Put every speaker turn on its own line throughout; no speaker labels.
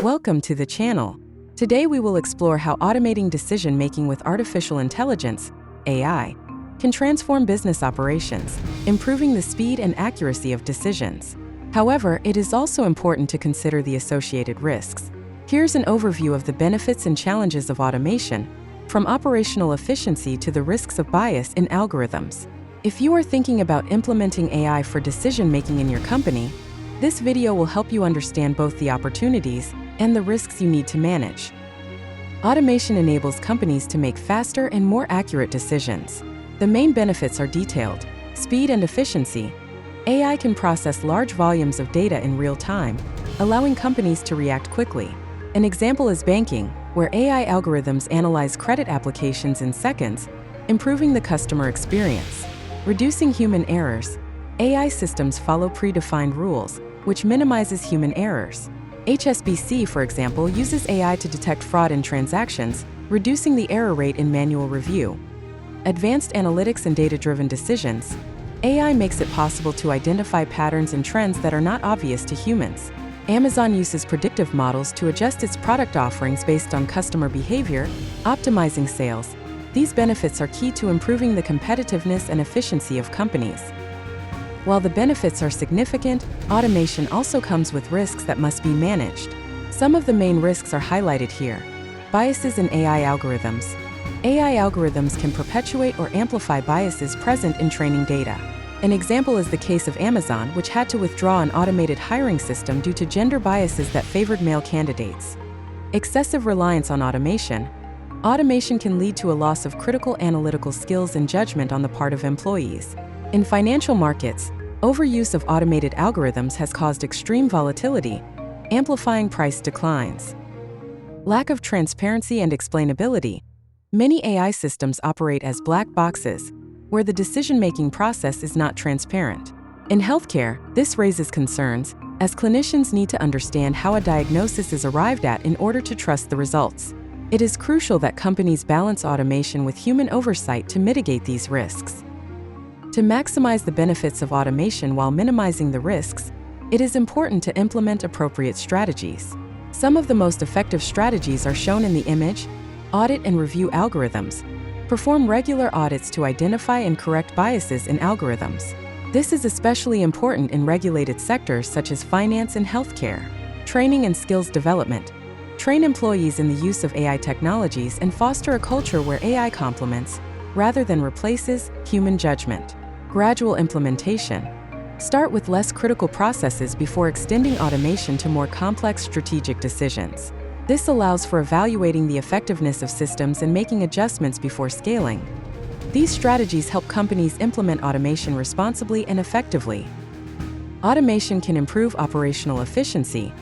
Welcome to the channel. Today we will explore how automating decision-making with artificial intelligence, AI, can transform business operations, improving the speed and accuracy of decisions. However, it is also important to consider the associated risks. Here's an overview of the benefits and challenges of automation, from operational efficiency to the risks of bias in algorithms. If you are thinking about implementing AI for decision-making in your company, this video will help you understand both the opportunities and the risks you need to manage. Automation enables companies to make faster and more accurate decisions. The main benefits are detailed: speed and efficiency. AI can process large volumes of data in real time, allowing companies to react quickly. An example is banking, where AI algorithms analyze credit applications in seconds, improving the customer experience. Reducing human errors. AI systems follow predefined rules, which minimizes human errors. HSBC, for example, uses AI to detect fraud in transactions, reducing the error rate in manual review. Advanced analytics and data-driven decisions. AI makes it possible to identify patterns and trends that are not obvious to humans. Amazon uses predictive models to adjust its product offerings based on customer behavior, optimizing sales. These benefits are key to improving the competitiveness and efficiency of companies. While the benefits are significant, automation also comes with risks that must be managed. Some of the main risks are highlighted here. Biases in AI algorithms. AI algorithms can perpetuate or amplify biases present in training data. An example is the case of Amazon, which had to withdraw an automated hiring system due to gender biases that favored male candidates. Excessive reliance on automation. Automation can lead to a loss of critical analytical skills and judgment on the part of employees. In financial markets, overuse of automated algorithms has caused extreme volatility, amplifying price declines. Lack of transparency and explainability. Many AI systems operate as black boxes, where the decision-making process is not transparent. In healthcare, this raises concerns, as clinicians need to understand how a diagnosis is arrived at in order to trust the results. It is crucial that companies balance automation with human oversight to mitigate these risks. To maximize the benefits of automation while minimizing the risks, it is important to implement appropriate strategies. Some of the most effective strategies are shown in the image. Audit and review algorithms. Perform regular audits to identify and correct biases in algorithms. This is especially important in regulated sectors such as finance and healthcare. Training and skills development. Train employees in the use of AI technologies and foster a culture where AI complements, rather than replaces, human judgment. Gradual implementation. Start with less critical processes before extending automation to more complex strategic decisions. This allows for evaluating the effectiveness of systems and making adjustments before scaling. These strategies help companies implement automation responsibly and effectively. Automation can improve operational efficiency,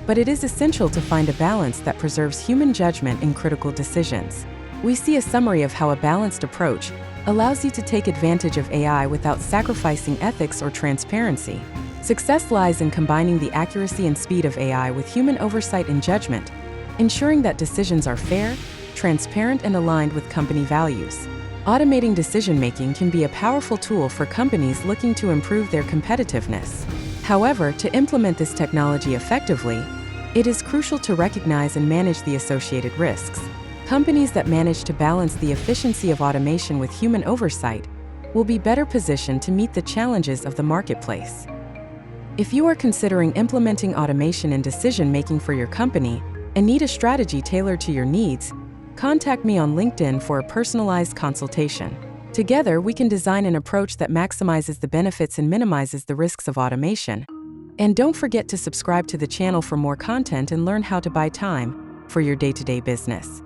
but it is essential to find a balance that preserves human judgment in critical decisions. We see a summary of how a balanced approach allows you to take advantage of AI without sacrificing ethics or transparency. Success lies in combining the accuracy and speed of AI with human oversight and judgment, ensuring that decisions are fair, transparent, and aligned with company values. Automating decision-making can be a powerful tool for companies looking to improve their competitiveness. However, to implement this technology effectively, it is crucial to recognize and manage the associated risks. Companies that manage to balance the efficiency of automation with human oversight will be better positioned to meet the challenges of the marketplace. If you are considering implementing automation in decision-making for your company and need a strategy tailored to your needs, contact me on LinkedIn for a personalized consultation. Together, we can design an approach that maximizes the benefits and minimizes the risks of automation. And don't forget to subscribe to the channel for more content and learn how to buy time for your day-to-day business.